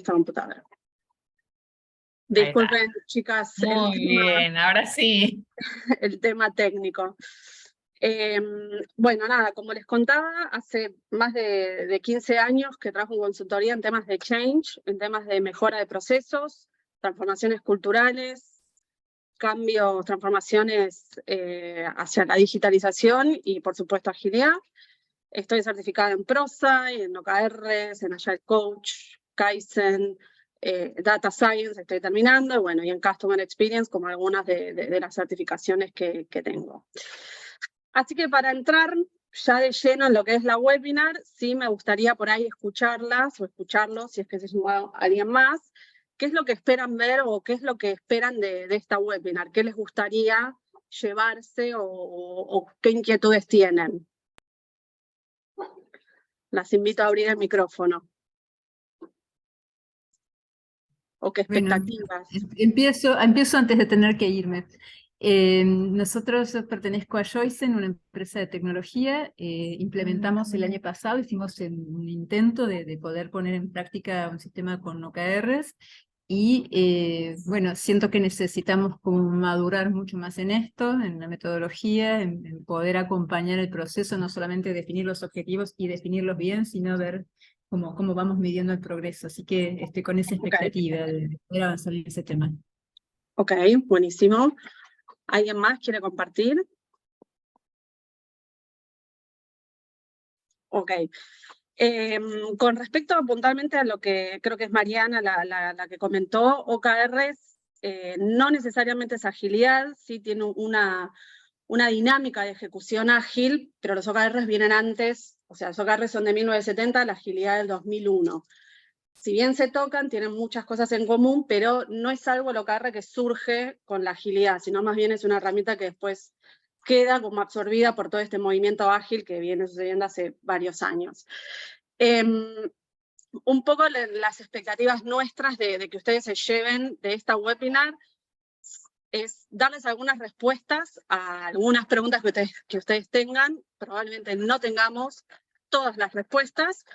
esta computadora. Ahí está. Disculpen, chicas, Muy bien, ahora sí. el tema técnico. Bueno, nada, como les contaba, hace más de 15 años que trabajo en consultoría en temas de change, en temas de mejora de procesos, transformaciones culturales, cambios, transformaciones hacia la digitalización y, por supuesto, agilidad. Estoy certificada en ProSci, en OKRs, en Agile Coach, Kaizen, Data Science, estoy terminando, bueno, y en Customer Experience, como algunas de las certificaciones que tengo. Así que para entrar ya de lleno en lo que es la webinar, sí me gustaría por ahí escucharlas o escucharlos, si es que se suma alguien más, qué es lo que esperan ver o qué es lo que esperan de esta webinar, qué les gustaría llevarse o qué inquietudes tienen. Las invito a abrir el micrófono. ¿O qué expectativas? Bueno, empiezo antes de tener que irme. Yo pertenezco a Joysen, una empresa de tecnología. Implementamos el año pasado, hicimos un intento de poder poner en práctica un sistema con OKRs. Y bueno, siento que necesitamos como madurar mucho más en esto, en la metodología, en poder acompañar el proceso, no solamente definir los objetivos y definirlos bien, sino ver cómo vamos midiendo el progreso. Así que estoy con esa expectativa de poder avanzar en ese tema. Ok, buenísimo. ¿Alguien más quiere compartir? Ok. Con respecto puntualmente a lo que creo que es Mariana la que comentó, OKRs no necesariamente es agilidad, sí tiene una dinámica de ejecución ágil, pero los OKRs vienen antes, o sea, los OKRs son de 1970, la agilidad del 2001. Si bien se tocan, tienen muchas cosas en común, pero no es algo el OKR que surge con la agilidad, sino más bien es una herramienta que después queda como absorbida por todo este movimiento ágil que viene sucediendo hace varios años. Un poco las expectativas nuestras de que ustedes se lleven de esta webinar es darles algunas respuestas a algunas preguntas que ustedes tengan. Probablemente no tengamos todas las respuestas,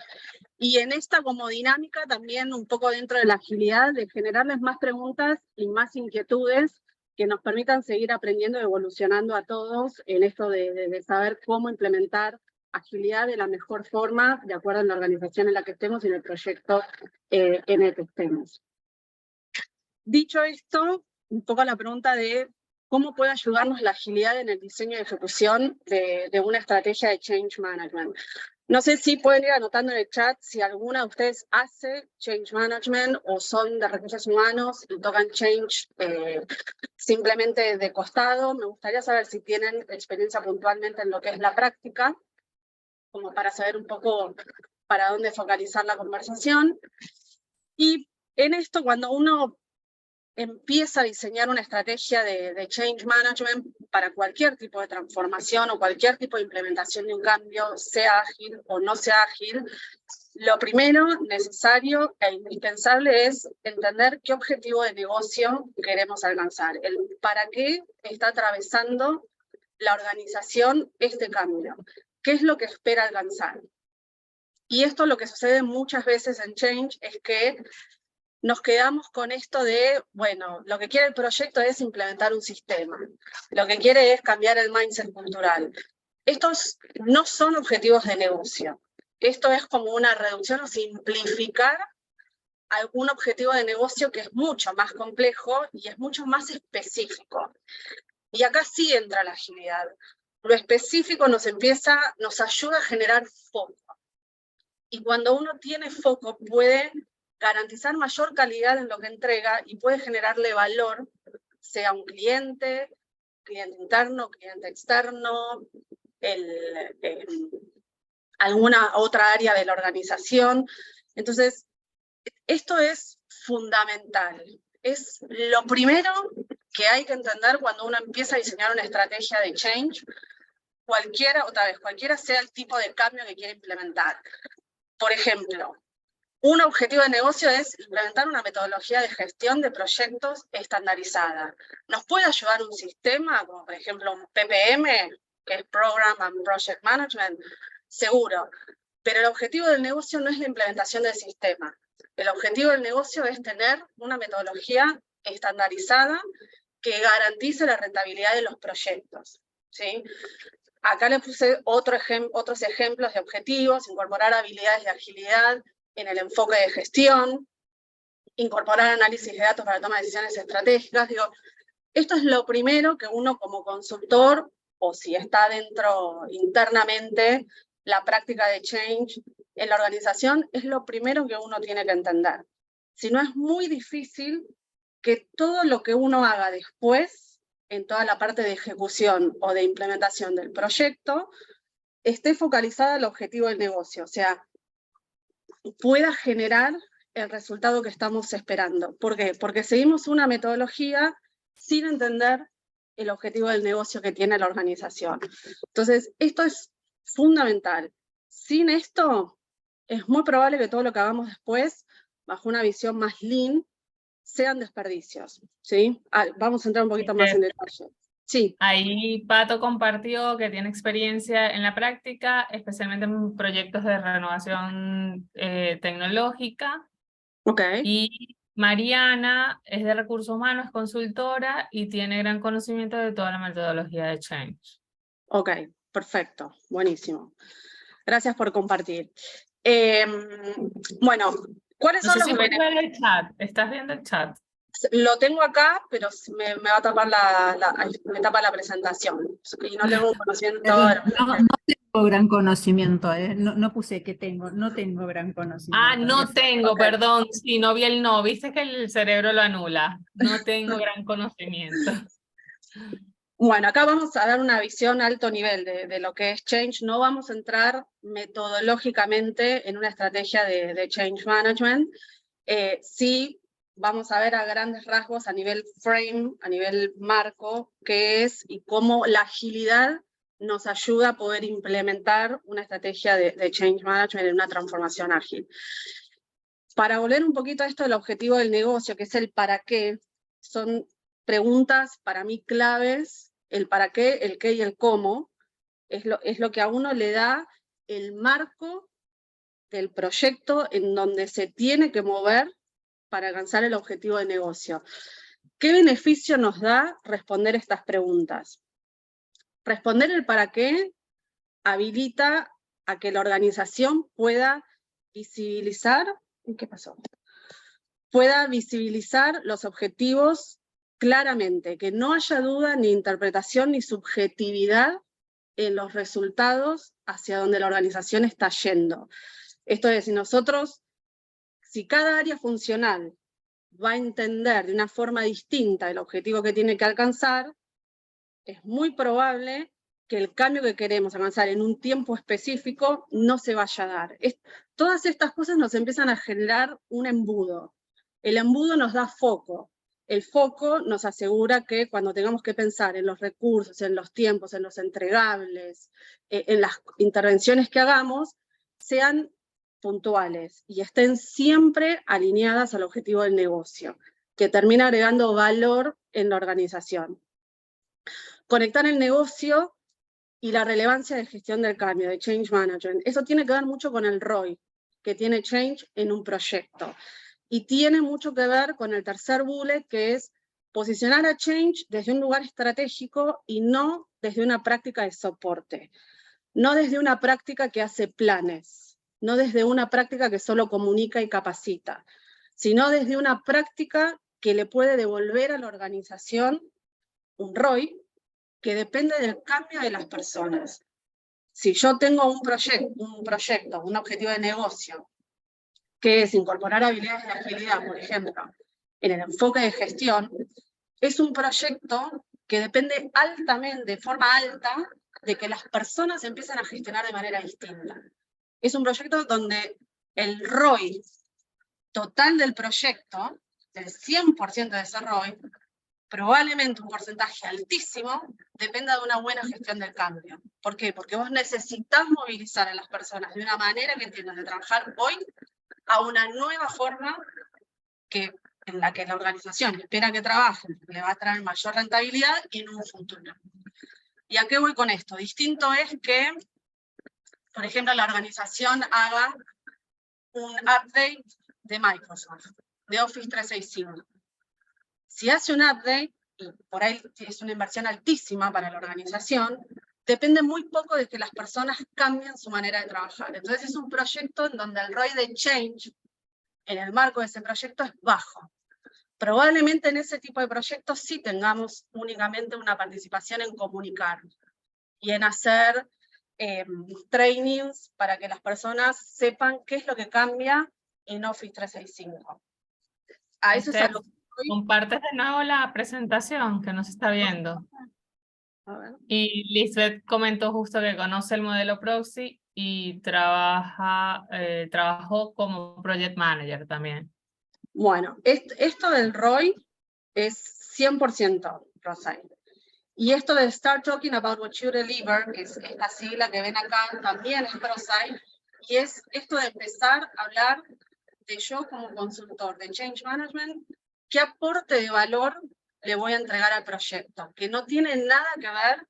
y en esta como dinámica también un poco dentro de la agilidad de generarles más preguntas y más inquietudes que nos permitan seguir aprendiendo y evolucionando a todos en esto de saber cómo implementar agilidad de la mejor forma de acuerdo a la organización en la que estemos y en el proyecto en el que estemos. Dicho esto, un poco la pregunta de cómo puede ayudarnos la agilidad en el diseño y ejecución de una estrategia de change management. No sé si pueden ir anotando en el chat si alguna de ustedes hace change management o son de recursos humanos y tocan change simplemente de costado. Me gustaría saber si tienen experiencia puntualmente en lo que es la práctica, como para saber un poco para dónde focalizar la conversación. Y en esto, cuando uno empieza a diseñar una estrategia de change management para cualquier tipo de transformación o cualquier tipo de implementación de un cambio, sea ágil o no sea ágil, lo primero necesario e indispensable es entender qué objetivo de negocio queremos alcanzar, el para qué está atravesando la organización este cambio, qué es lo que espera alcanzar. Y esto lo que sucede muchas veces en Change es que nos quedamos con esto de, bueno, lo que quiere el proyecto es implementar un sistema, lo que quiere es cambiar el mindset cultural. Estos no son objetivos de negocio, esto es como una reducción o simplificar algún objetivo de negocio que es mucho más complejo y es mucho más específico. Y acá sí entra la agilidad. Lo específico nos ayuda a generar foco. Y cuando uno tiene foco puede garantizar mayor calidad en lo que entrega y puede generarle valor, sea un cliente interno, cliente externo, alguna otra área de la organización. Entonces, esto es fundamental. Es lo primero que hay que entender cuando uno empieza a diseñar una estrategia de change, cualquiera sea el tipo de cambio que quiere implementar. Por ejemplo, un objetivo de negocio es implementar una metodología de gestión de proyectos estandarizada. ¿Nos puede ayudar un sistema, como por ejemplo un PPM, que es Program and Project Management? Seguro, pero el objetivo del negocio no es la implementación del sistema. El objetivo del negocio es tener una metodología estandarizada que garantice la rentabilidad de los proyectos, ¿sí? Acá les puse otros ejemplos de objetivos: incorporar habilidades de agilidad en el enfoque de gestión, incorporar análisis de datos para toma de decisiones estratégicas. Digo, esto es lo primero que uno como consultor, o si está dentro internamente la práctica de change en la organización, es lo primero que uno tiene que entender. Si no, es muy difícil que todo lo que uno haga después, en toda la parte de ejecución o de implementación del proyecto, esté focalizada al objetivo del negocio, o sea, pueda generar el resultado que estamos esperando. ¿Por qué? Porque seguimos una metodología sin entender el objetivo del negocio que tiene la organización. Entonces, esto es fundamental. Sin esto, es muy probable que todo lo que hagamos después, bajo una visión más lean, sean desperdicios, ¿sí? Vamos a entrar un poquito más en detalle. Sí. Ahí Pato compartió que tiene experiencia en la práctica, especialmente en proyectos de renovación tecnológica. Okay. Y Mariana es de recursos humanos, es consultora y tiene gran conocimiento de toda la metodología de Change. Ok, perfecto, buenísimo. Gracias por compartir. Bueno, ¿cuáles son los si puedes beneficios? ver el chat, ¿estás viendo el chat? Lo tengo acá, pero me va a tapar me tapa la presentación. Y no tengo un conocimiento. Perdón, no tengo gran conocimiento, no puse que tengo, no tengo gran conocimiento. Ah, no tengo, okay. Perdón, sí, no vi el no, viste que el cerebro lo anula. No tengo gran conocimiento. Bueno, acá vamos a dar una visión alto nivel de lo que es Change. No vamos a entrar metodológicamente en una estrategia de Change Management. Sí vamos a ver a grandes rasgos a nivel frame, a nivel marco, qué es y cómo la agilidad nos ayuda a poder implementar una estrategia de Change Management en una transformación ágil. Para volver un poquito a esto del objetivo del negocio, que es el para qué, son preguntas para mí claves. El para qué, el qué y el cómo es lo que a uno le da el marco del proyecto en donde se tiene que mover para alcanzar el objetivo de negocio. ¿Qué beneficio nos da responder estas preguntas? Responder el para qué habilita a que la organización pueda visibilizar, ¿qué pasó? Pueda visibilizar los objetivos claramente, que no haya duda ni interpretación ni subjetividad en los resultados hacia donde la organización está yendo. Esto es, si cada área funcional va a entender de una forma distinta el objetivo que tiene que alcanzar, es muy probable que el cambio que queremos alcanzar en un tiempo específico no se vaya a dar. Todas estas cosas nos empiezan a generar un embudo. El embudo nos da foco. El foco nos asegura que cuando tengamos que pensar en los recursos, en los tiempos, en los entregables, en las intervenciones que hagamos, sean puntuales y estén siempre alineadas al objetivo del negocio, que termina agregando valor en la organización. Conectar el negocio y la relevancia de gestión del cambio, de Change Management. Eso tiene que ver mucho con el ROI que tiene Change en un proyecto. Y tiene mucho que ver con el tercer bullet, que es posicionar a Change desde un lugar estratégico y no desde una práctica de soporte. No desde una práctica que hace planes, no desde una práctica que solo comunica y capacita, sino desde una práctica que le puede devolver a la organización un ROI que depende del cambio de las personas. Si yo tengo un proyecto, un objetivo de negocio, que es incorporar habilidades de agilidad, por ejemplo, en el enfoque de gestión, es un proyecto que depende altamente, de forma alta, de que las personas empiecen a gestionar de manera distinta. Es un proyecto donde el ROI total del proyecto, del 100% de ese ROI, probablemente un porcentaje altísimo, dependa de una buena gestión del cambio. ¿Por qué? Porque vos necesitas movilizar a las personas de una manera que entiendan de trabajar hoy a una nueva forma en la que la organización espera que trabajen, le va a traer mayor rentabilidad y en un futuro. ¿Y a qué voy con esto? Distinto es que, por ejemplo, la organización haga un update de Microsoft, de Office 365. Si hace un update, y por ahí es una inversión altísima para la organización, depende muy poco de que las personas cambien su manera de trabajar. Entonces es un proyecto en donde el ROI de change, en el marco de ese proyecto, es bajo. Probablemente en ese tipo de proyectos sí tengamos únicamente una participación en comunicar y en hacer trainings para que las personas sepan qué es lo que cambia en Office 365. A eso es a lo que estoy. Compartes de nuevo la presentación que nos está viendo. A ver. Y Lisbeth comentó justo que conoce el modelo Proxy y trabajó como project manager también. Bueno, esto del ROI es 100% Rosai. Y esto de Start Talking About What You Deliver, que es esta sigla que ven acá, también es Rosai. Y es esto de empezar a hablar de yo como consultor de Change Management, qué aporte de valor le voy a entregar al proyecto, que no tiene nada que ver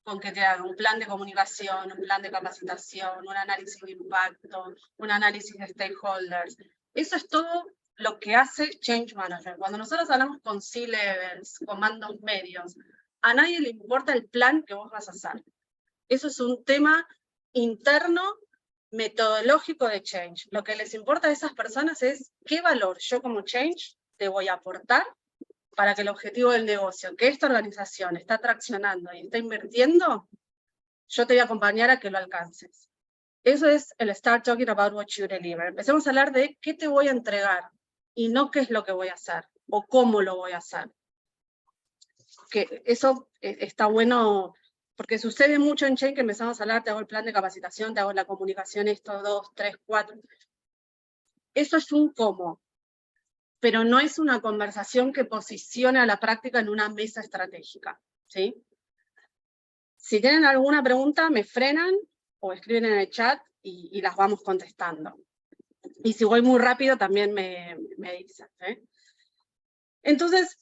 con que te haga un plan de comunicación, un plan de capacitación, un análisis de impacto, un análisis de stakeholders. Eso es todo lo que hace Change Manager. Cuando nosotros hablamos con C-levels, con mandos medios, a nadie le importa el plan que vos vas a hacer. Eso es un tema interno, metodológico de Change. Lo que les importa a esas personas es qué valor yo como Change te voy a aportar para que el objetivo del negocio, que esta organización está traccionando y está invirtiendo, yo te voy a acompañar a que lo alcances. Eso es el Start Talking About What You Deliver. Empecemos a hablar de qué te voy a entregar y no qué es lo que voy a hacer o cómo lo voy a hacer. Que eso está bueno, porque sucede mucho en Change que empezamos a hablar, te hago el plan de capacitación, te hago la comunicación, esto, 2, 3, 4. Eso es un cómo, pero no es una conversación que posicione a la práctica en una mesa estratégica, ¿sí? Si tienen alguna pregunta, me frenan o escriben en el chat y las vamos contestando. Y si voy muy rápido, también me dicen, ¿eh? Entonces,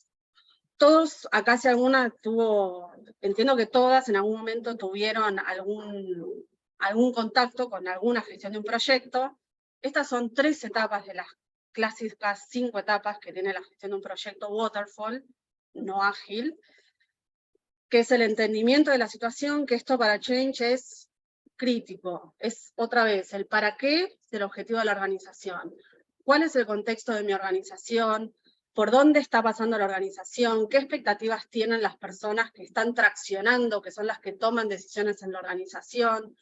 todos, acá si alguna tuvo, entiendo que todas en algún momento tuvieron algún contacto con alguna gestión de un proyecto. Estas son 3 etapas de las clásicas 5 etapas que tiene la gestión de un proyecto waterfall, no ágil, que es el entendimiento de la situación, que esto para Change es crítico. Es otra vez el para qué del objetivo de la organización. ¿Cuál es el contexto de mi organización? ¿Por dónde está pasando la organización? ¿Qué expectativas tienen las personas que están traccionando, que son las que toman decisiones en la organización?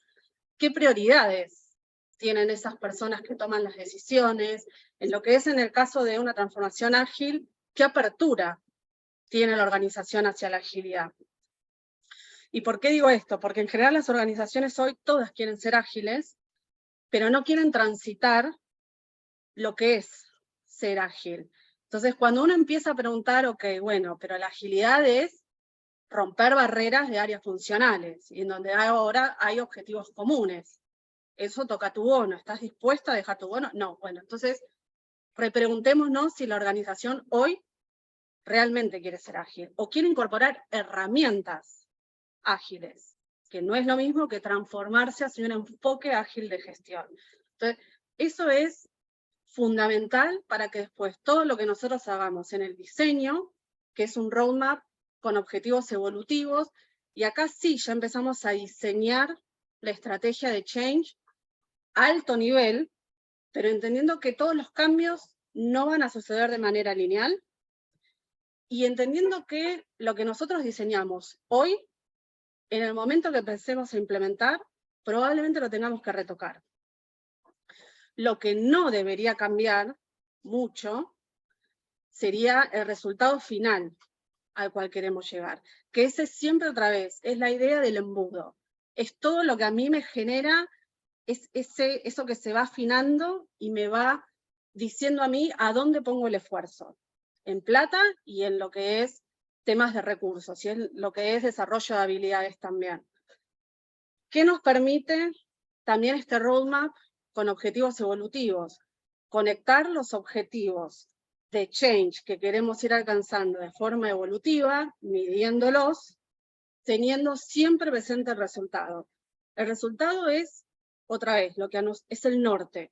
¿Qué prioridades tienen esas personas que toman las decisiones? En lo que es en el caso de una transformación ágil, ¿qué apertura tiene la organización hacia la agilidad? ¿Y por qué digo esto? Porque en general las organizaciones hoy todas quieren ser ágiles, pero no quieren transitar lo que es ser ágil. Entonces, cuando uno empieza a preguntar, ok, bueno, pero la agilidad es romper barreras de áreas funcionales, y en donde ahora hay objetivos comunes. Eso toca tu bono. ¿Estás dispuesta a dejar tu bono? No. Bueno, entonces, repreguntémonos si la organización hoy realmente quiere ser ágil, o quiere incorporar herramientas ágiles, que no es lo mismo que transformarse hacia un enfoque ágil de gestión. Entonces, eso es fundamental para que después todo lo que nosotros hagamos en el diseño, que es un roadmap con objetivos evolutivos, y acá sí ya empezamos a diseñar la estrategia de change a alto nivel, pero entendiendo que todos los cambios no van a suceder de manera lineal, y entendiendo que lo que nosotros diseñamos hoy, en el momento que empecemos a implementar, probablemente lo tengamos que retocar. Lo que no debería cambiar mucho sería el resultado final al cual queremos llegar. Que ese siempre otra vez es la idea del embudo. Es todo lo que a mí me genera, es eso que se va afinando y me va diciendo a mí a dónde pongo el esfuerzo. En plata y en lo que es temas de recursos, y en lo que es desarrollo de habilidades también. ¿Qué nos permite también este roadmap con objetivos evolutivos? Conectar los objetivos de change que queremos ir alcanzando de forma evolutiva, midiéndolos, teniendo siempre presente el resultado. El resultado es, otra vez, lo que es el norte.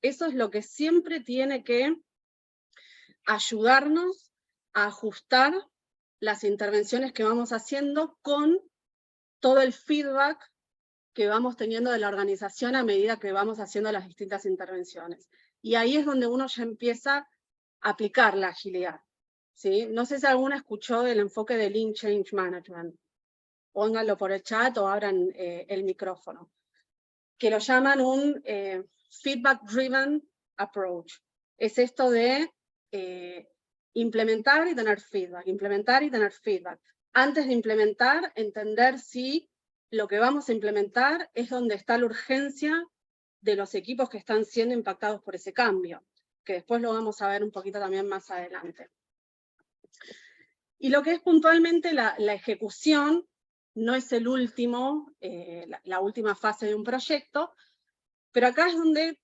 Eso es lo que siempre tiene que ayudarnos a ajustar las intervenciones que vamos haciendo con todo el feedback que vamos teniendo de la organización a medida que vamos haciendo las distintas intervenciones. Y ahí es donde uno ya empieza a aplicar la agilidad, ¿sí? No sé si alguna escuchó el enfoque de Lean Change Management. Pónganlo por el chat o abran el micrófono. Que lo llaman un feedback-driven approach. Es esto de implementar y tener feedback, implementar y tener feedback. Antes de implementar, entender si lo que vamos a implementar es donde está la urgencia de los equipos que están siendo impactados por ese cambio, que después lo vamos a ver un poquito también más adelante. Y lo que es puntualmente la ejecución, no es el último, la última fase de un proyecto, pero acá es donde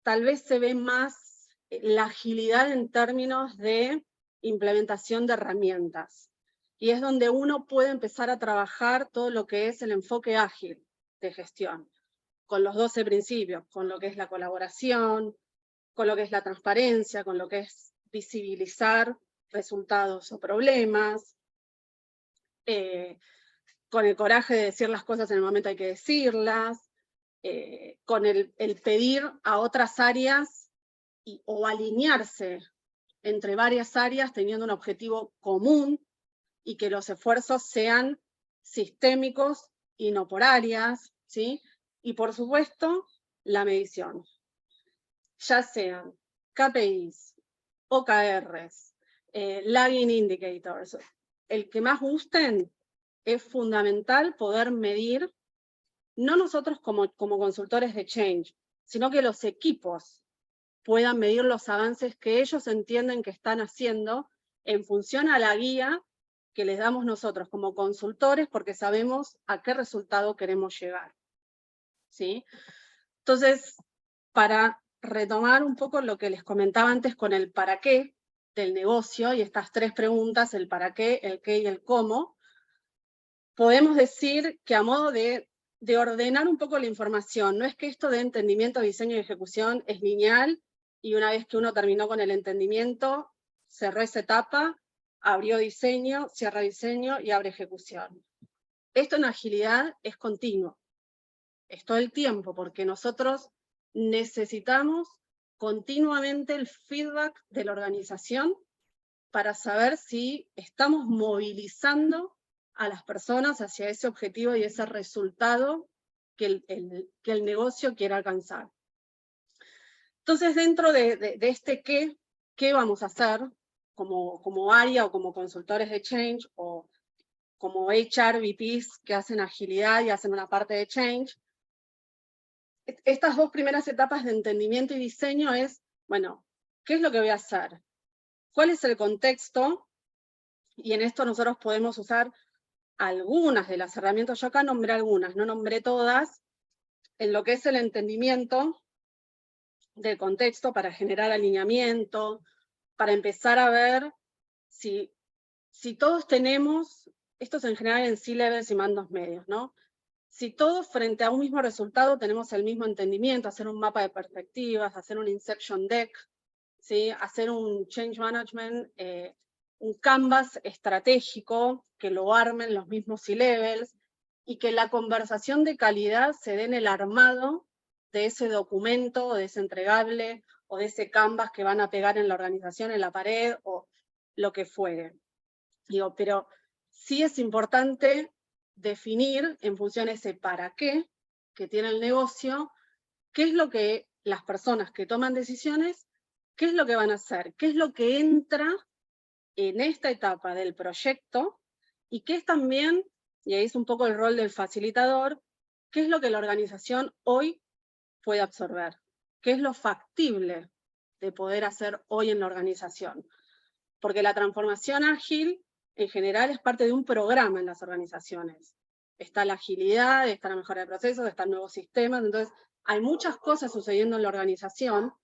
tal vez se ve más la agilidad en términos de implementación de herramientas. Y es donde uno puede empezar a trabajar todo lo que es el enfoque ágil de gestión, con los 12 principios, con lo que es la colaboración, con lo que es la transparencia, con lo que es visibilizar resultados o problemas, con el coraje de decir las cosas en el momento hay que decirlas, con el pedir a otras áreas o alinearse entre varias áreas teniendo un objetivo común y que los esfuerzos sean sistémicos y no por áreas, ¿sí? Y por supuesto, la medición. Ya sean KPIs, OKRs, lagging indicators, el que más gusten, es fundamental poder medir, no nosotros como consultores de change, sino que los equipos puedan medir los avances que ellos entienden que están haciendo en función a la guía que les damos nosotros como consultores, porque sabemos a qué resultado queremos llegar, ¿sí? Entonces, para retomar un poco lo que les comentaba antes con el para qué del negocio, y estas 3 preguntas, el para qué, el qué y el cómo, podemos decir que a modo de ordenar un poco la información, no es que esto de entendimiento, diseño y ejecución es lineal, y una vez que uno terminó con el entendimiento, cerró esa etapa, abrió diseño, cierra diseño y abre ejecución. Esto en agilidad es continuo, es todo el tiempo, porque nosotros necesitamos continuamente el feedback de la organización para saber si estamos movilizando a las personas hacia ese objetivo y ese resultado que el negocio quiere alcanzar. Entonces, dentro de este qué vamos a hacer como área o como consultores de change o como HR VPs que hacen agilidad y hacen una parte de change, estas 2 primeras etapas de entendimiento y diseño es, bueno, ¿qué es lo que voy a hacer? ¿Cuál es el contexto? Y en esto nosotros podemos usar algunas de las herramientas, yo acá nombré algunas, no nombré todas, en lo que es el entendimiento del contexto para generar alineamiento, para empezar a ver si todos tenemos, esto es en general en C-levels y mandos medios, ¿no? Si todos frente a un mismo resultado tenemos el mismo entendimiento, hacer un mapa de perspectivas, hacer un inception deck, ¿sí? Hacer un change management, un canvas estratégico, que lo armen los mismos C-levels, y que la conversación de calidad se dé en el armado de ese documento, de ese entregable, o de ese canvas que van a pegar en la organización, en la pared, o lo que fuere. Digo, pero sí es importante definir en función de ese para qué que tiene el negocio, qué es lo que las personas que toman decisiones, qué es lo que van a hacer, qué es lo que entra en esta etapa del proyecto y qué es también, y ahí es un poco el rol del facilitador, qué es lo que la organización hoy puede absorber, qué es lo factible de poder hacer hoy en la organización. Porque la transformación ágil en general es parte de un programa en las organizaciones. Está la agilidad, está la mejora de procesos, están nuevos sistemas, entonces hay muchas cosas sucediendo en la organización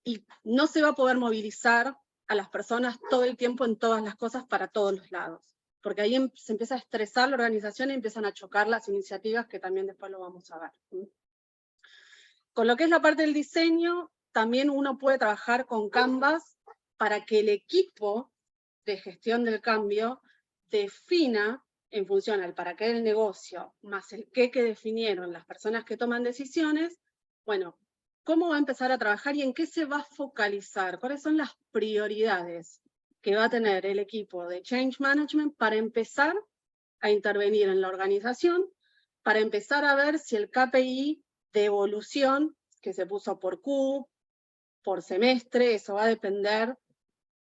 y no se va a poder movilizar a las personas todo el tiempo en todas las cosas para todos los lados. Porque ahí se empieza a estresar la organización y empiezan a chocar las iniciativas, que también después lo vamos a ver. Con lo que es la parte del diseño, también uno puede trabajar con Canvas para que el equipo de gestión del cambio defina, en función al para qué del negocio, más el qué que definieron las personas que toman decisiones, bueno, cómo va a empezar a trabajar y en qué se va a focalizar, cuáles son las prioridades que va a tener el equipo de Change Management para empezar a intervenir en la organización, para empezar a ver si el KPI de evolución que se puso por Q, por semestre, eso va a depender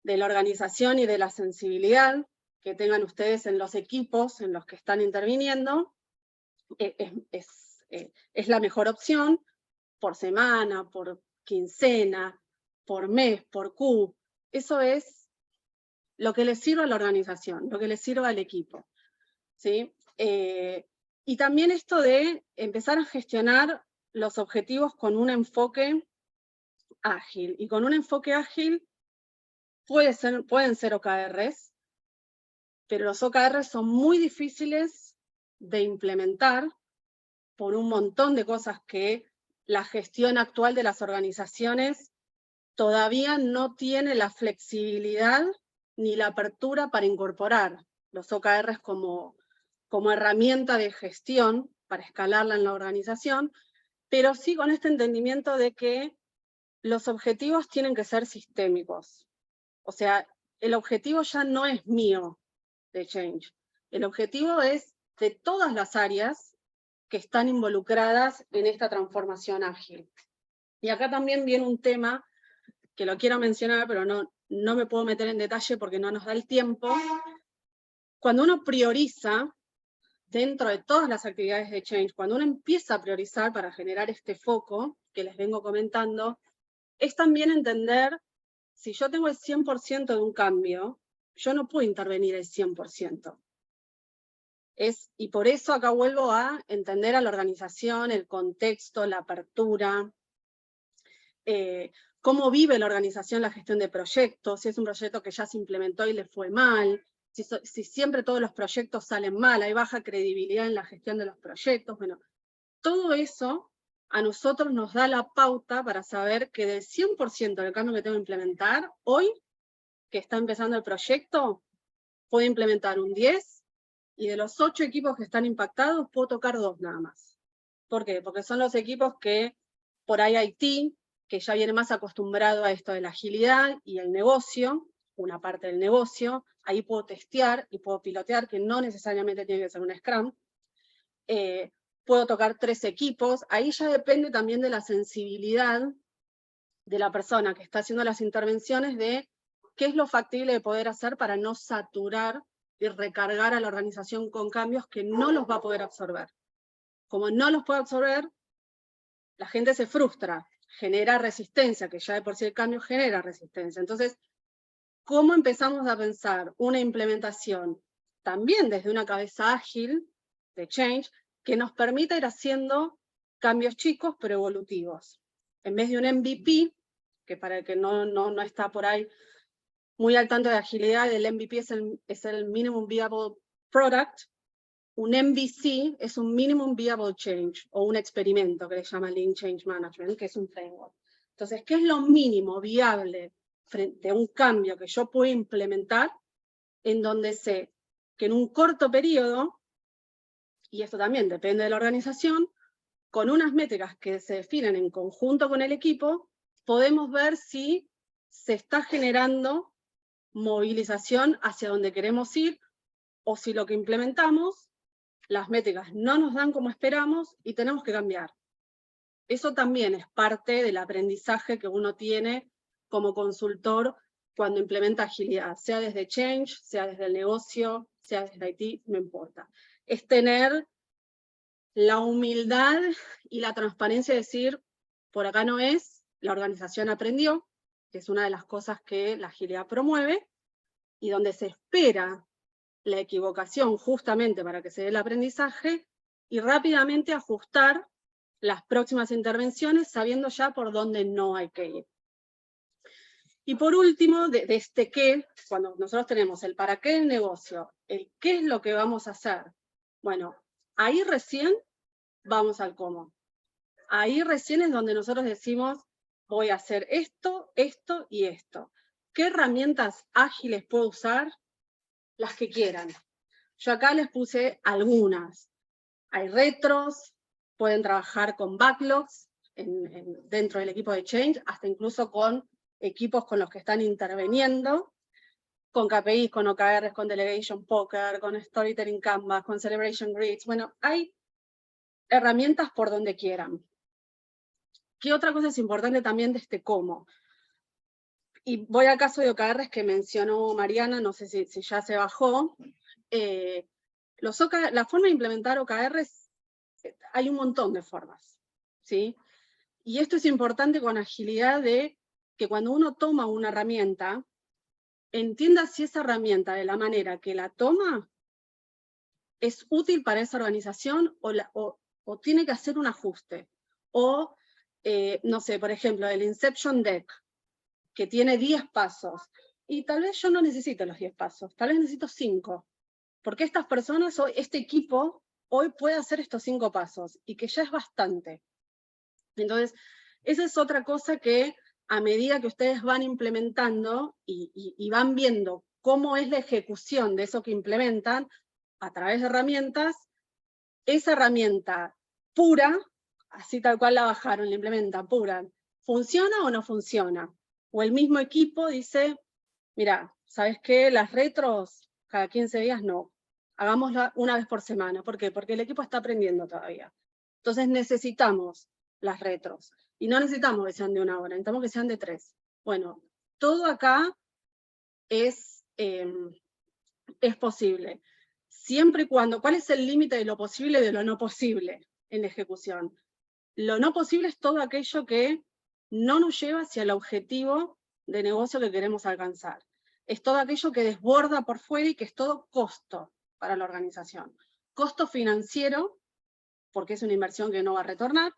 de la organización y de la sensibilidad que tengan ustedes en los equipos en los que están interviniendo, es la mejor opción, por semana, por quincena, por mes, por Q. Eso es lo que le sirve a la organización, lo que le sirve al equipo, ¿sí? Y también esto de empezar a gestionar los objetivos con un enfoque ágil. Y con un enfoque ágil pueden ser OKRs, pero los OKRs son muy difíciles de implementar por un montón de cosas que la gestión actual de las organizaciones todavía no tiene la flexibilidad ni la apertura para incorporar los OKRs como herramienta de gestión para escalarla en la organización, pero sí con este entendimiento de que los objetivos tienen que ser sistémicos. O sea, el objetivo ya no es mío de Change. El objetivo es de todas las áreas que están involucradas en esta transformación ágil. Y acá también viene un tema que lo quiero mencionar, pero no me puedo meter en detalle porque no nos da el tiempo. Cuando uno prioriza, dentro de todas las actividades de Change, cuando uno empieza a priorizar para generar este foco que les vengo comentando, es también entender, si yo tengo el 100% de un cambio, yo no puedo intervenir el 100%. Y por eso acá vuelvo a entender a la organización, el contexto, la apertura, cómo vive la organización la gestión de proyectos, si es un proyecto que ya se implementó y le fue mal, si siempre todos los proyectos salen mal, hay baja credibilidad en la gestión de los proyectos. Bueno, todo eso a nosotros nos da la pauta para saber que del 100% del cambio que tengo que implementar, hoy, que está empezando el proyecto, puedo implementar un 10, y de los 8 equipos que están impactados, puedo tocar 2 nada más. ¿Por qué? Porque son los equipos que, por ahí IT, que ya viene más acostumbrado a esto de la agilidad y el negocio, una parte del negocio, ahí puedo testear y puedo pilotear, que no necesariamente tiene que ser un Scrum. Puedo tocar 3 equipos, ahí ya depende también de la sensibilidad de la persona que está haciendo las intervenciones, de qué es lo factible de poder hacer para no saturar y recargar a la organización con cambios que no los va a poder absorber. Como no los puede absorber, la gente se frustra, genera resistencia, que ya de por sí el cambio genera resistencia. Entonces, ¿cómo empezamos a pensar una implementación también desde una cabeza ágil de Change que nos permita ir haciendo cambios chicos pero evolutivos? En vez de un MVP, que para el que no está por ahí muy al tanto de agilidad, el MVP es el Minimum Viable Product, un MVC es un Minimum Viable Change, o un experimento que le llama Lean Change Management, que es un framework. Entonces, ¿qué es lo mínimo viable frente a un cambio que yo puedo implementar, en donde sé que en un corto periodo, y esto también depende de la organización, con unas métricas que se definen en conjunto con el equipo, podemos ver si se está generando movilización hacia donde queremos ir, o si lo que implementamos, las métricas no nos dan como esperamos y tenemos que cambiar. Eso también es parte del aprendizaje que uno tiene como consultor cuando implementa agilidad, sea desde Change, sea desde el negocio, sea desde IT, no importa. Es tener la humildad y la transparencia de decir, por acá no es, la organización aprendió, que es una de las cosas que la agilidad promueve, y donde se espera la equivocación justamente para que se dé el aprendizaje, y rápidamente ajustar las próximas intervenciones sabiendo ya por dónde no hay que ir. Y por último, de este qué, cuando nosotros tenemos el para qué del negocio, el qué es lo que vamos a hacer, bueno, ahí recién vamos al cómo. ahí recién es donde nosotros decimos, voy a hacer esto, esto y esto. ¿Qué herramientas ágiles puedo usar? Las que quieran. Yo acá les puse algunas. Hay retros, pueden trabajar con backlogs dentro del equipo de Change, hasta incluso con equipos con los que están interviniendo, con KPIs, con OKRs, con Delegation Poker, con Storytelling Canvas, con Celebration Grids. Bueno, hay herramientas por donde quieran. ¿Qué otra cosa es importante también de este cómo? Y voy al caso de OKRs que mencionó Mariana, no sé si ya se bajó. La forma de implementar OKRs, hay un montón de formas, ¿sí? Y esto es importante con agilidad de que cuando uno toma una herramienta, entienda si esa herramienta de la manera que la toma es útil para esa organización o tiene que hacer un ajuste. O, no sé, por ejemplo, el Inception Deck, que tiene 10 pasos, y tal vez yo no necesito los 10 pasos, tal vez necesito 5, porque estas personas, este equipo, hoy puede hacer estos 5 pasos, y que ya es bastante. Entonces, esa es otra cosa que a medida que ustedes van implementando y van viendo cómo es la ejecución de eso que implementan a través de herramientas, esa herramienta pura, así tal cual la bajaron, la implementan pura, ¿funciona o no funciona? O el mismo equipo dice, mira, ¿sabes qué? Las retros cada 15 días no, hagámosla una vez por semana. ¿Por qué? Porque el equipo está aprendiendo todavía. Entonces necesitamos las retros. Y no necesitamos que sean de 1 hora, necesitamos que sean de 3. Bueno, todo acá es posible. Siempre y cuando, ¿cuál es el límite de lo posible y de lo no posible en la ejecución? Lo no posible es todo aquello que no nos lleva hacia el objetivo de negocio que queremos alcanzar. Es todo aquello que desborda por fuera y que es todo costo para la organización. Costo financiero, porque es una inversión que no va a retornar,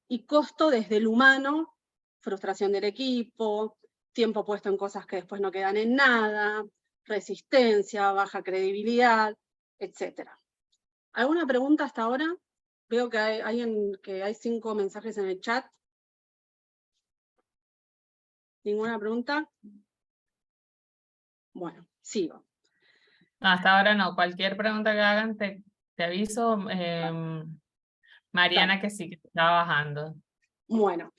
y costo desde el humano, frustración del equipo, tiempo puesto en cosas que después no quedan en nada, resistencia, baja credibilidad, etc. ¿Alguna pregunta hasta ahora? Veo que hay 5 mensajes en el chat. ¿Ninguna pregunta? Bueno, sigo. No, hasta ahora no. Cualquier pregunta que hagan, te aviso. Mariana, que sí, que está bajando. Bueno,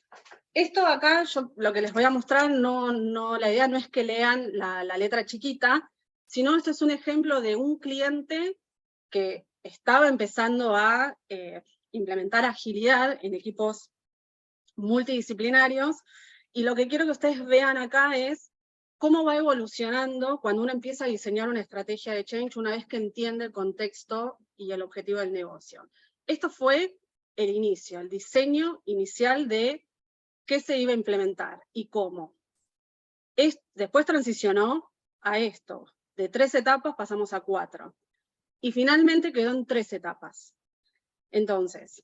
esto acá, yo lo que les voy a mostrar, la idea no es que lean la letra chiquita, sino esto es un ejemplo de un cliente que estaba empezando a implementar agilidad en equipos multidisciplinarios, y lo que quiero que ustedes vean acá es cómo va evolucionando cuando uno empieza a diseñar una estrategia de change una vez que entiende el contexto y el objetivo del negocio. Esto fue el inicio, el diseño inicial de qué se iba a implementar y cómo. Después transicionó a esto. De 3 etapas pasamos a 4. Y finalmente quedó en 3 etapas. Entonces,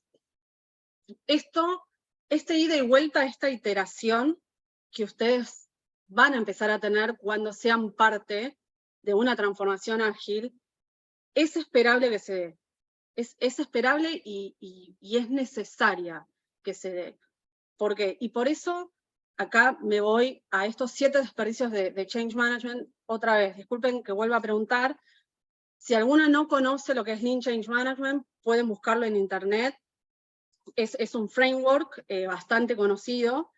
este ida y vuelta, esta iteración que ustedes van a empezar a tener cuando sean parte de una transformación ágil, es esperable que se dé. Es esperable y es necesaria que se dé. ¿Por qué? Y por eso acá me voy a estos 7 desperdicios de Change Management. Otra vez, disculpen que vuelva a preguntar. Si alguna no conoce lo que es Lean Change Management, pueden buscarlo en internet. Es un framework bastante conocido,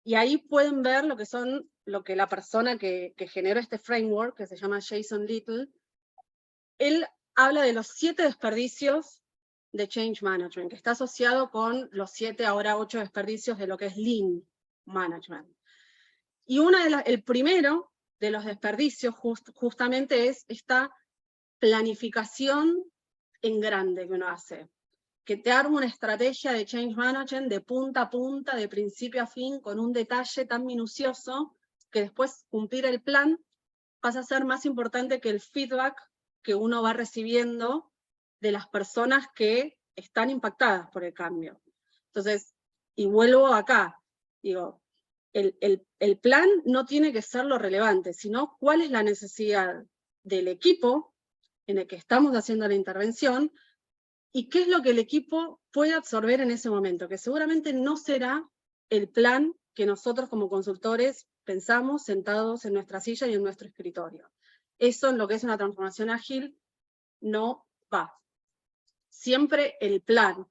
y ahí pueden ver lo que la persona que generó este framework, que se llama Jason Little, él habla de los 7 desperdicios de Change Management, que está asociado con los 7, ahora 8 desperdicios de lo que es Lean Management. Y el primero de los desperdicios justamente es esta planificación en grande que uno hace, que te arma una estrategia de Change Management de punta a punta, de principio a fin, con un detalle tan minucioso, que después cumplir el plan pasa a ser más importante que el feedback que uno va recibiendo de las personas que están impactadas por el cambio. Entonces, y vuelvo acá, digo, el plan no tiene que ser lo relevante, sino cuál es la necesidad del equipo en el que estamos haciendo la intervención, y qué es lo que el equipo puede absorber en ese momento, que seguramente no será el plan que nosotros como consultores pensamos sentados en nuestra silla y en nuestro escritorio. Eso en lo que es una transformación ágil no va. Siempre el plan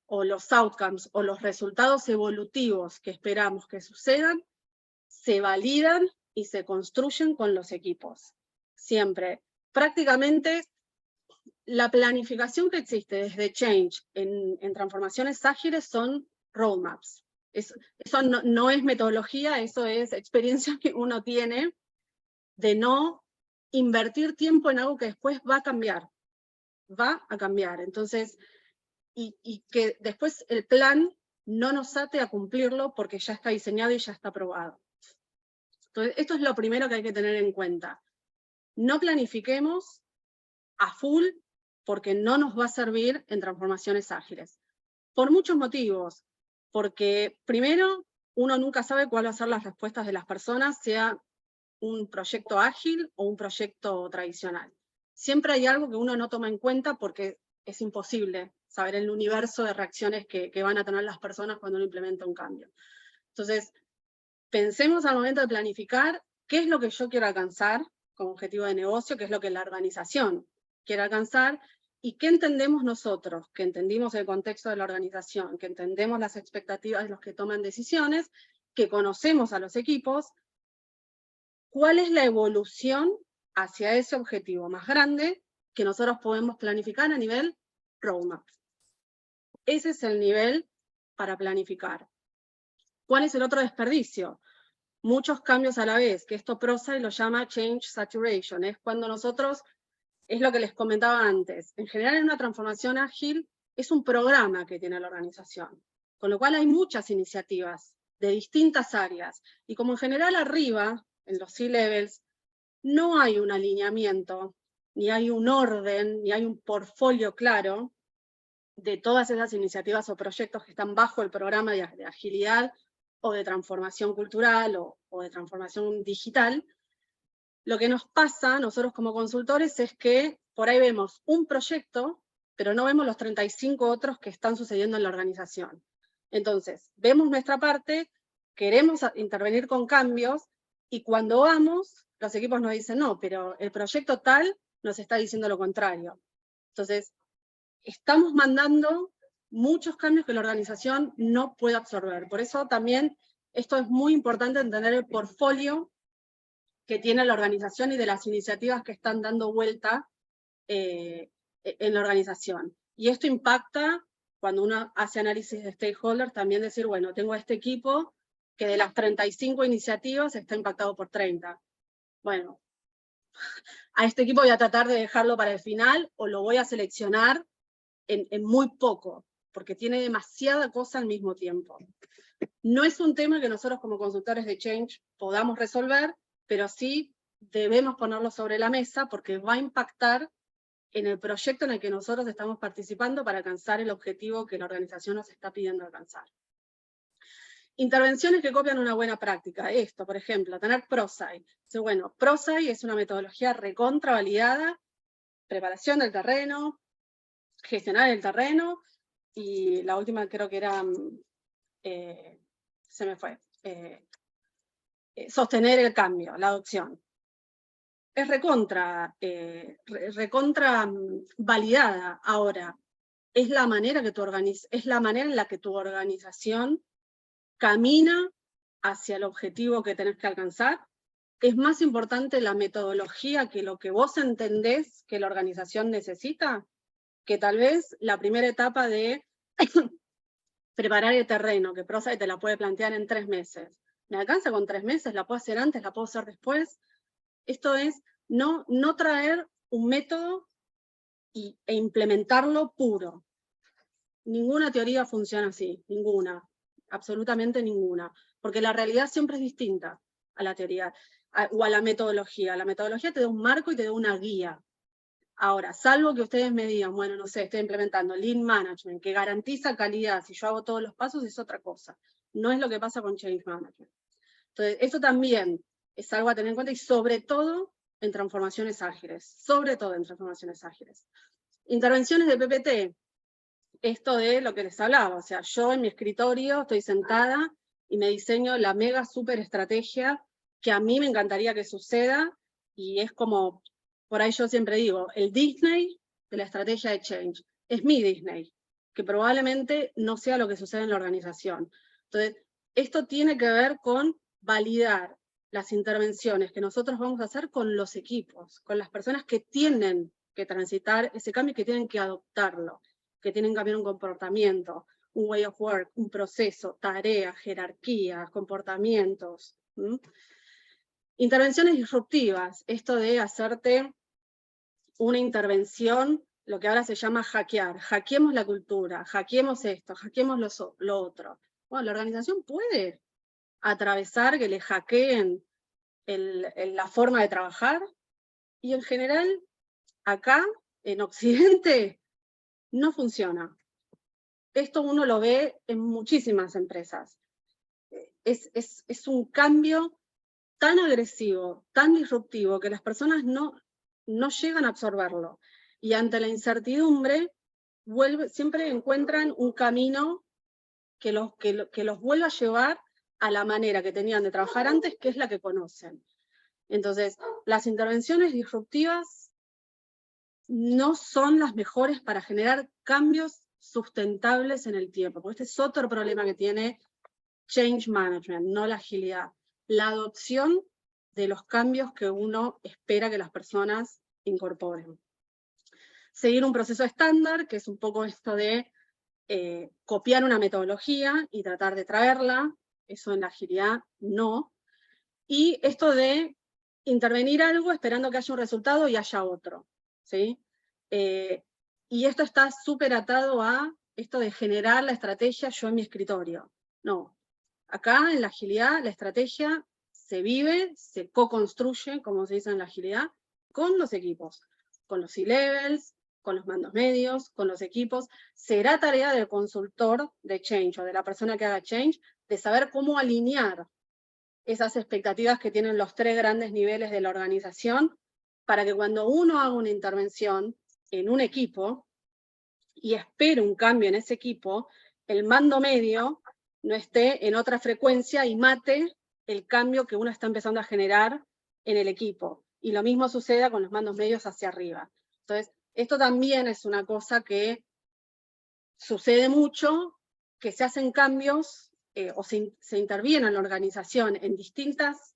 o los outcomes o los resultados evolutivos que esperamos que sucedan se validan y se construyen con los equipos. Siempre. Prácticamente la planificación que existe desde Change en transformaciones ágiles son roadmaps. Eso no es metodología, eso es experiencia que uno tiene de no invertir tiempo en algo que después va a cambiar. Va a cambiar. Entonces, y que después el plan no nos ate a cumplirlo porque ya está diseñado y ya está aprobado. Entonces, esto es lo primero que hay que tener en cuenta. No planifiquemos a full porque no nos va a servir en transformaciones ágiles. Por muchos motivos. Porque, primero, uno nunca sabe cuál va a ser las respuestas de las personas, sea un proyecto ágil o un proyecto tradicional. Siempre hay algo que uno no toma en cuenta porque es imposible saber el universo de reacciones que van a tener las personas cuando uno implementa un cambio. Entonces, pensemos al momento de planificar qué es lo que yo quiero alcanzar como objetivo de negocio, qué es lo que la organización quiere alcanzar, y qué entendemos nosotros, que entendimos el contexto de la organización, que entendemos las expectativas de los que toman decisiones, que conocemos a los equipos, cuál es la evolución hacia ese objetivo más grande que nosotros podemos planificar a nivel roadmap. Ese es el nivel para planificar. ¿Cuál es el otro desperdicio? Muchos cambios a la vez, que esto ProSci lo llama Change Saturation, es cuando nosotros, es lo que les comentaba antes, en general en una transformación ágil es un programa que tiene la organización, con lo cual hay muchas iniciativas de distintas áreas, y como en general arriba, en los C-levels, no hay un alineamiento, ni hay un orden, ni hay un portfolio claro de todas esas iniciativas o proyectos que están bajo el programa de agilidad o de transformación cultural o de transformación digital. Lo que nos pasa nosotros como consultores es que por ahí vemos un proyecto, pero no vemos los 35 otros que están sucediendo en la organización. Entonces, vemos nuestra parte, queremos intervenir con cambios, y cuando vamos, los equipos nos dicen, no, pero el proyecto tal nos está diciendo lo contrario. Entonces, estamos mandando muchos cambios que la organización no puede absorber. Por eso también esto es muy importante, entender el portfolio que tiene la organización y de las iniciativas que están dando vuelta en la organización. Y esto impacta, cuando uno hace análisis de stakeholders, también decir, bueno, tengo este equipo que de las 35 iniciativas está impactado por 30. Bueno, a este equipo voy a tratar de dejarlo para el final, o lo voy a seleccionar en muy poco, porque tiene demasiada cosa al mismo tiempo. No es un tema que nosotros como consultores de Change podamos resolver, pero sí debemos ponerlo sobre la mesa porque va a impactar en el proyecto en el que nosotros estamos participando para alcanzar el objetivo que la organización nos está pidiendo alcanzar. Intervenciones que copian una buena práctica. Esto, por ejemplo, tener ProSci. Bueno, ProSci es una metodología recontra validada, preparación del terreno, gestionar el terreno, y la última creo que era, se me fue, sostener el cambio, la adopción. Es recontra validada. Ahora, es la manera en la que tu organización camina hacia el objetivo que tenés que alcanzar. Es más importante la metodología que lo que vos entendés que la organización necesita, que tal vez la primera etapa de preparar el terreno, que ProSci te la puede plantear en 3 meses. ¿Me alcanza con 3 meses? ¿La puedo hacer antes? ¿La puedo hacer después? Esto es no traer un método e implementarlo puro. Ninguna teoría funciona así, ninguna, absolutamente ninguna, porque la realidad siempre es distinta a la teoría o a la metodología. La metodología te da un marco y te da una guía. Ahora, salvo que ustedes me digan, bueno, no sé, estoy implementando Lean Management, que garantiza calidad, si yo hago todos los pasos, es otra cosa. No es lo que pasa con Change Management. Entonces, eso también es algo a tener en cuenta, y sobre todo en transformaciones ágiles. Sobre todo en transformaciones ágiles. Intervenciones de PPT. esto de lo que les hablaba, o sea, yo en mi escritorio estoy sentada y me diseño la mega super estrategia que a mí me encantaría que suceda, y es como, por ahí yo siempre digo, el Disney de la estrategia de Change, es mi Disney, que probablemente no sea lo que sucede en la organización. Entonces, esto tiene que ver con validar las intervenciones que nosotros vamos a hacer con los equipos, con las personas que tienen que transitar ese cambio y que tienen que adoptarlo, que tienen que cambiar un comportamiento, un way of work, un proceso, tareas, jerarquías, comportamientos. Intervenciones disruptivas, esto de hacerte una intervención, lo que ahora se llama hackear, hackeemos la cultura, hackeemos esto, hackeemos lo otro. Bueno, la organización puede atravesar que le hackeen la forma de trabajar, y en general, acá, en Occidente, no funciona. Esto uno lo ve en muchísimas empresas. Es un cambio tan agresivo, tan disruptivo, que las personas no llegan a absorberlo. Y ante la incertidumbre, siempre encuentran un camino que los vuelva a llevar a la manera que tenían de trabajar antes, que es la que conocen. Entonces, las intervenciones disruptivas no son las mejores para generar cambios sustentables en el tiempo, porque este es otro problema que tiene Change Management, no la agilidad. La adopción de los cambios que uno espera que las personas incorporen. Seguir un proceso estándar, que es un poco esto de copiar una metodología y tratar de traerla, eso en la agilidad no. Y esto de intervenir algo esperando que haya un resultado y haya otro, ¿sí? Y esto está súper atado a esto de generar la estrategia yo en mi escritorio. No, acá en la agilidad la estrategia se vive, se co-construye, como se dice en la agilidad, con los equipos, con los C-levels, con los mandos medios, con los equipos. Será tarea del consultor de Change o de la persona que haga Change de saber cómo alinear esas expectativas que tienen los tres grandes niveles de la organización, para que cuando uno haga una intervención en un equipo y espere un cambio en ese equipo, el mando medio no esté en otra frecuencia y mate el cambio que uno está empezando a generar en el equipo. Y lo mismo suceda con los mandos medios hacia arriba. Entonces, esto también es una cosa que sucede mucho, que se hacen cambios o se interviene en la organización en distintas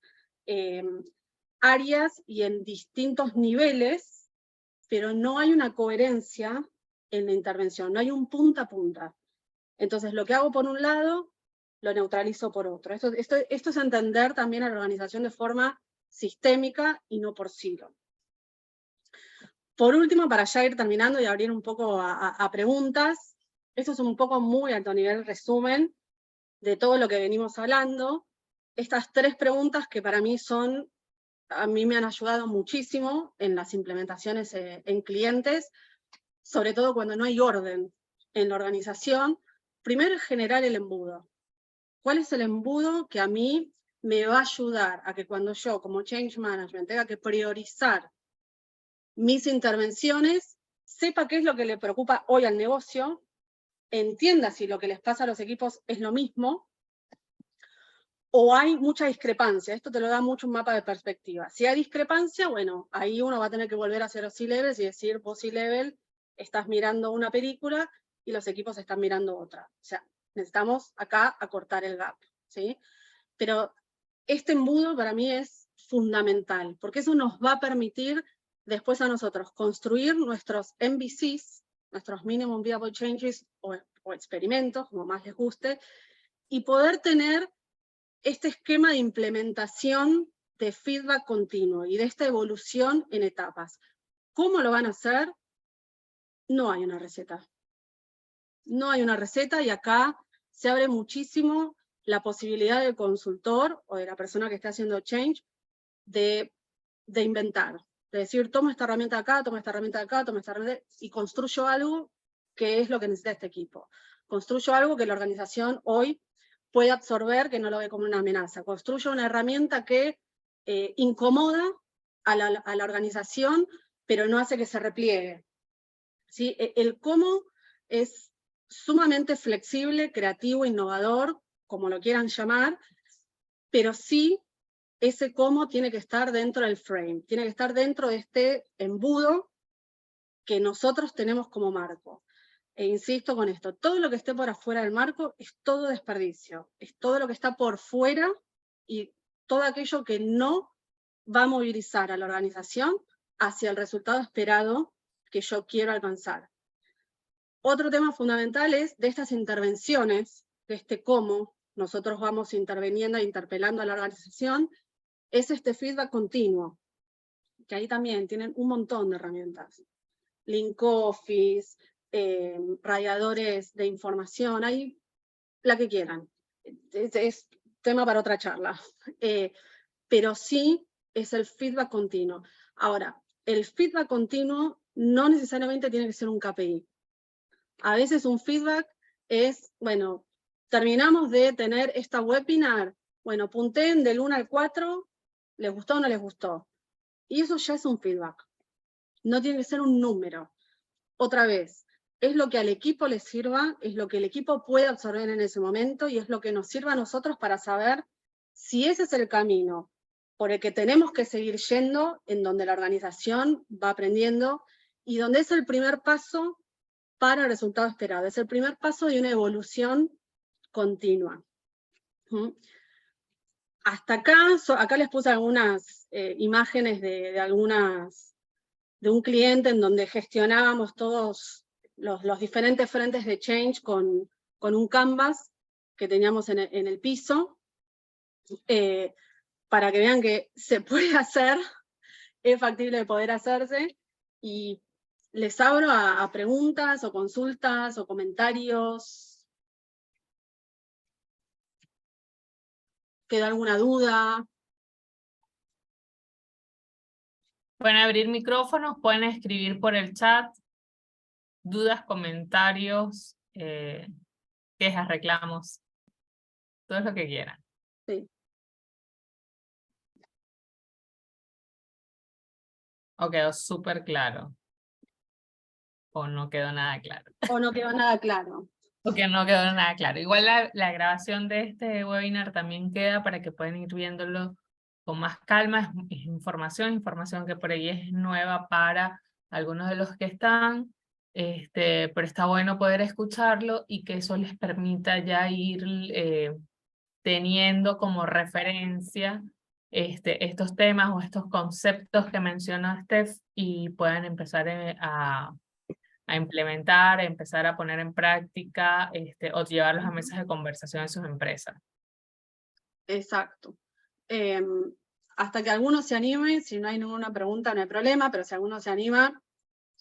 áreas y en distintos niveles, pero no hay una coherencia en la intervención, no hay un punta a punta. Entonces, lo que hago por un lado, lo neutralizo por otro. Esto es entender también a la organización de forma sistémica y no por silo. Por último, para ya ir terminando y abrir un poco a preguntas, esto es un poco muy alto nivel resumen de todo lo que venimos hablando. Estas tres preguntas que para mí a mí me han ayudado muchísimo en las implementaciones en clientes, sobre todo cuando no hay orden en la organización. Primero, generar el embudo. ¿Cuál es el embudo que a mí me va a ayudar a que cuando yo, como Change Management, tenga que priorizar mis intervenciones, sepa qué es lo que le preocupa hoy al negocio, entienda si lo que les pasa a los equipos es lo mismo, o hay mucha discrepancia? Esto te lo da mucho un mapa de perspectiva. Si hay discrepancia, bueno, ahí uno va a tener que volver a hacer los C-levels y decir, vos C-level estás mirando una película y los equipos están mirando otra. O sea, necesitamos acá acortar el gap, ¿sí? Pero este embudo para mí es fundamental, porque eso nos va a permitir después a nosotros construir nuestros MVCs, nuestros Minimum Viable Changes o experimentos, como más les guste, y poder tener este esquema de implementación de feedback continuo y de esta evolución en etapas. ¿Cómo lo van a hacer? No hay una receta. No hay una receta, y acá se abre muchísimo la posibilidad del consultor o de la persona que está haciendo change de inventar, de decir, tomo esta herramienta de acá, tomo esta herramienta de acá, tomo esta herramienta, y construyo algo que es lo que necesita este equipo. Construyo algo que la organización hoy puede absorber, que no lo ve como una amenaza. Construyo una herramienta que incomoda a la organización, pero no hace que se repliegue. ¿Sí? El cómo es sumamente flexible, creativo, innovador, como lo quieran llamar, pero sí ese cómo tiene que estar dentro del frame, tiene que estar dentro de este embudo que nosotros tenemos como marco. E insisto con esto, todo lo que esté por afuera del marco es todo desperdicio, es todo lo que está por fuera y todo aquello que no va a movilizar a la organización hacia el resultado esperado que yo quiero alcanzar. Otro tema fundamental es de estas intervenciones, de este cómo nosotros vamos interviniendo e interpelando a la organización, es este feedback continuo, que ahí también tienen un montón de herramientas. Link Office, radiadores de información, hay la que quieran. Es tema para otra charla. Pero sí es el feedback continuo. Ahora, el feedback continuo no necesariamente tiene que ser un KPI. A veces un feedback es, bueno, terminamos de tener esta webinar, bueno, punteen del 1 al 4, ¿les gustó o no les gustó? Y eso ya es un feedback. No tiene que ser un número. Otra vez, es lo que al equipo le sirva, es lo que el equipo puede absorber en ese momento y es lo que nos sirva a nosotros para saber si ese es el camino por el que tenemos que seguir yendo, en donde la organización va aprendiendo y donde es el primer paso para el resultado esperado. Es el primer paso de una evolución continua. Hasta acá les puse algunas imágenes de un cliente en donde gestionábamos todos los diferentes frentes de change con un canvas que teníamos en el piso, para que vean que se puede hacer, es factible de poder hacerse, y les abro a preguntas o consultas o comentarios. ¿Queda alguna duda? Pueden abrir micrófonos, pueden escribir por el chat, dudas, comentarios, quejas, reclamos, todo lo que quieran. Sí. ¿O quedó súper claro? ¿O no quedó nada claro? ¿O no quedó nada claro? Porque no quedó nada claro. Igual la grabación de este webinar también queda para que puedan ir viéndolo con más calma. Es información que por ahí es nueva para algunos de los que están, pero está bueno poder escucharlo y que eso les permita ya ir teniendo como referencia estos temas o estos conceptos que mencionó Steph y puedan empezar a implementar, a empezar a poner en práctica o llevarlos a mesas de conversación en sus empresas. Exacto. Hasta que alguno se anime, si no hay ninguna pregunta no hay problema, pero si alguno se anima,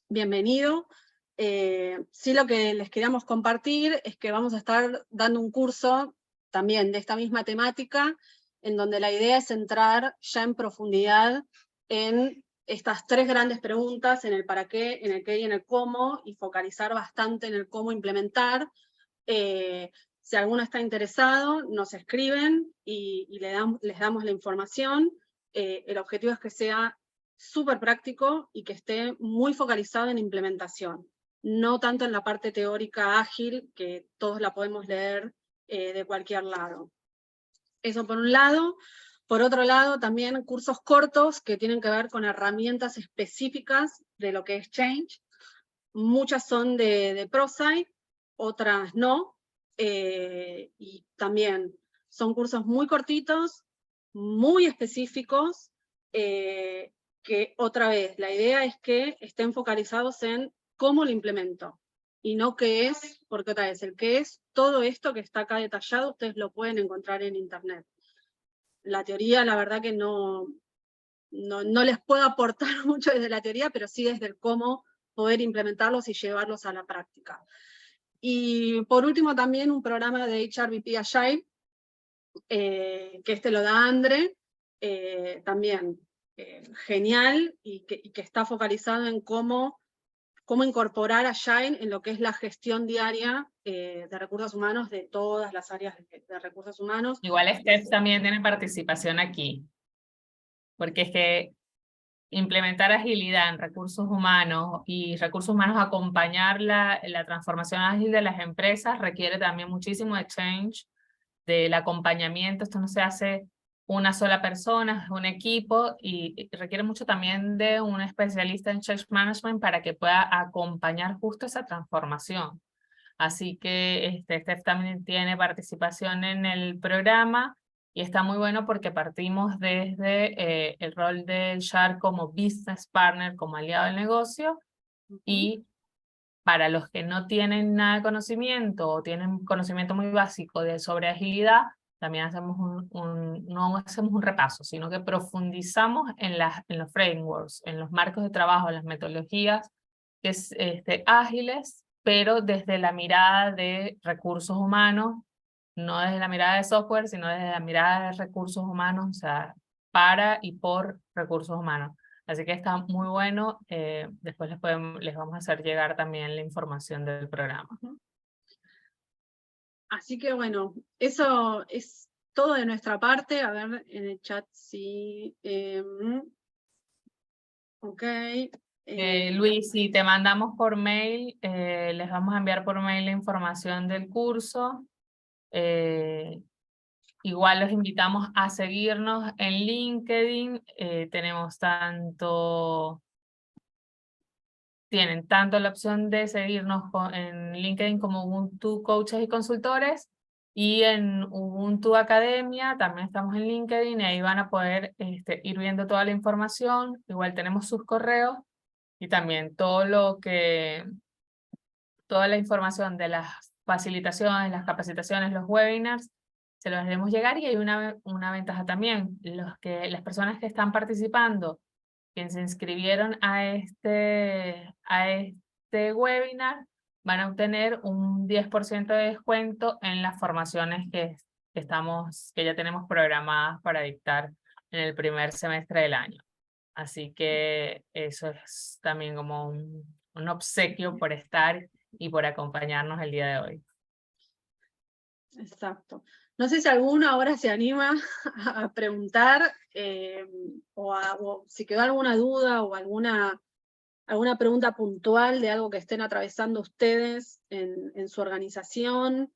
bienvenido. Sí, lo que les queríamos compartir es que vamos a estar dando un curso también de esta misma temática, en donde la idea es entrar ya en profundidad en estas tres grandes preguntas, en el para qué, en el qué y en el cómo, y focalizar bastante en el cómo implementar. Si alguno está interesado, nos escriben y les damos la información. El objetivo es que sea súper práctico y que esté muy focalizado en implementación, no tanto en la parte teórica ágil, que todos la podemos leer de cualquier lado. Eso por un lado. Por otro lado, también cursos cortos que tienen que ver con herramientas específicas de lo que es Change. Muchas son de ProSite, otras no, y también son cursos muy cortitos, muy específicos, que otra vez, la idea es que estén focalizados en cómo lo implemento, y no qué es, porque otra vez, el qué es, todo esto que está acá detallado, ustedes lo pueden encontrar en internet. La teoría, la verdad que no les puedo aportar mucho desde la teoría, pero sí desde el cómo poder implementarlos y llevarlos a la práctica. Y por último también un programa de HRBP Agile, que lo da Andre, también genial, y que está focalizado en cómo incorporar Agile en lo que es la gestión diaria de recursos humanos, de todas las áreas de recursos humanos. Igual Steph también tiene participación aquí, porque es que implementar agilidad en recursos humanos y recursos humanos acompañar la transformación ágil de las empresas requiere también muchísimo de change, del acompañamiento. Esto no se hace una sola persona, es un equipo y requiere mucho también de un especialista en change management para que pueda acompañar justo esa transformación. Así que Steph también tiene participación en el programa y está muy bueno porque partimos desde el rol del Shar como business partner, como aliado del negocio, y para los que no tienen nada de conocimiento o tienen conocimiento muy básico sobre agilidad, también hacemos no hacemos un repaso, sino que profundizamos en los frameworks, en los marcos de trabajo, en las metodologías que es, ágiles, pero desde la mirada de recursos humanos, no desde la mirada de software, sino desde la mirada de recursos humanos, o sea, para y por recursos humanos. Así que está muy bueno. Después les vamos a hacer llegar también la información del programa. Así que bueno, eso es todo de nuestra parte. A ver en el chat si... ok. Luis, si te mandamos por mail, les vamos a enviar por mail la información del curso. Igual los invitamos a seguirnos en LinkedIn. Tienen tanto la opción de seguirnos en LinkedIn como Ubuntu Coaches y Consultores, y en Ubuntu Academia también estamos en LinkedIn y ahí van a poder ir viendo toda la información. Igual tenemos sus correos y también toda la información de las facilitaciones, las capacitaciones, los webinars, se los haremos llegar. Y hay una ventaja también, las personas que están participando, quienes se inscribieron a este webinar, van a obtener un 10% de descuento en las formaciones que ya tenemos programadas para dictar en el primer semestre del año. Así que eso es también como un obsequio por estar y por acompañarnos el día de hoy. Exacto. No sé si alguno ahora se anima a preguntar o si quedó alguna duda o alguna pregunta puntual de algo que estén atravesando ustedes en su organización.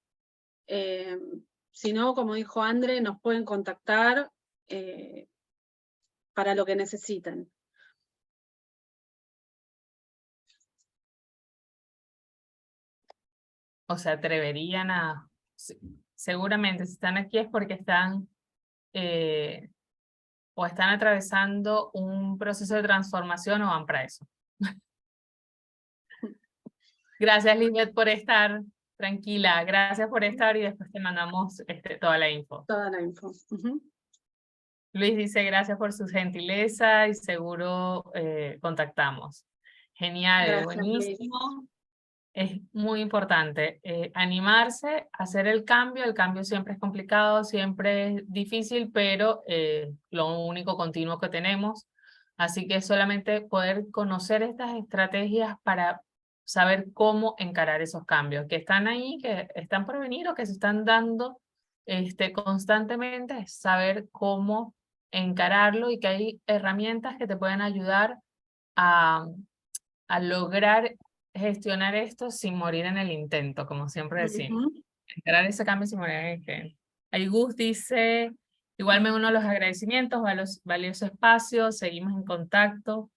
Si no, como dijo André, nos pueden contactar para lo que necesiten. O se atreverían a... Seguramente si están aquí es porque están o están atravesando un proceso de transformación o van para eso. Gracias, Lisbeth, por estar tranquila. Gracias por estar y después te mandamos toda la info. Toda la info. Luis dice gracias por su gentileza y seguro contactamos. Genial, Gracias, buenísimo. Luis. Es muy importante animarse, hacer el cambio siempre es complicado, siempre es difícil, pero lo único continuo que tenemos. Así que solamente poder conocer estas estrategias para saber cómo encarar esos cambios que están ahí, que están por venir o que se están dando constantemente, es saber cómo encararlo y que hay herramientas que te pueden ayudar a lograr gestionar esto sin morir en el intento, como siempre decimos. Encarar ese cambio sin morir en el intento. Ahí Gus dice, igual me uno a los agradecimientos, valioso espacio, seguimos en contacto.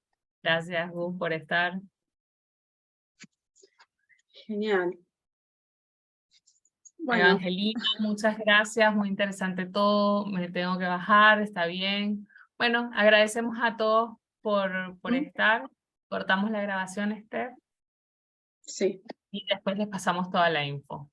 Gracias Gus por estar. Genial. Bueno. Evangelina, muchas gracias, muy interesante todo, me tengo que bajar, está bien. Bueno, agradecemos a todos por estar. Cortamos la grabación, Esther. Sí. Y después les pasamos toda la info.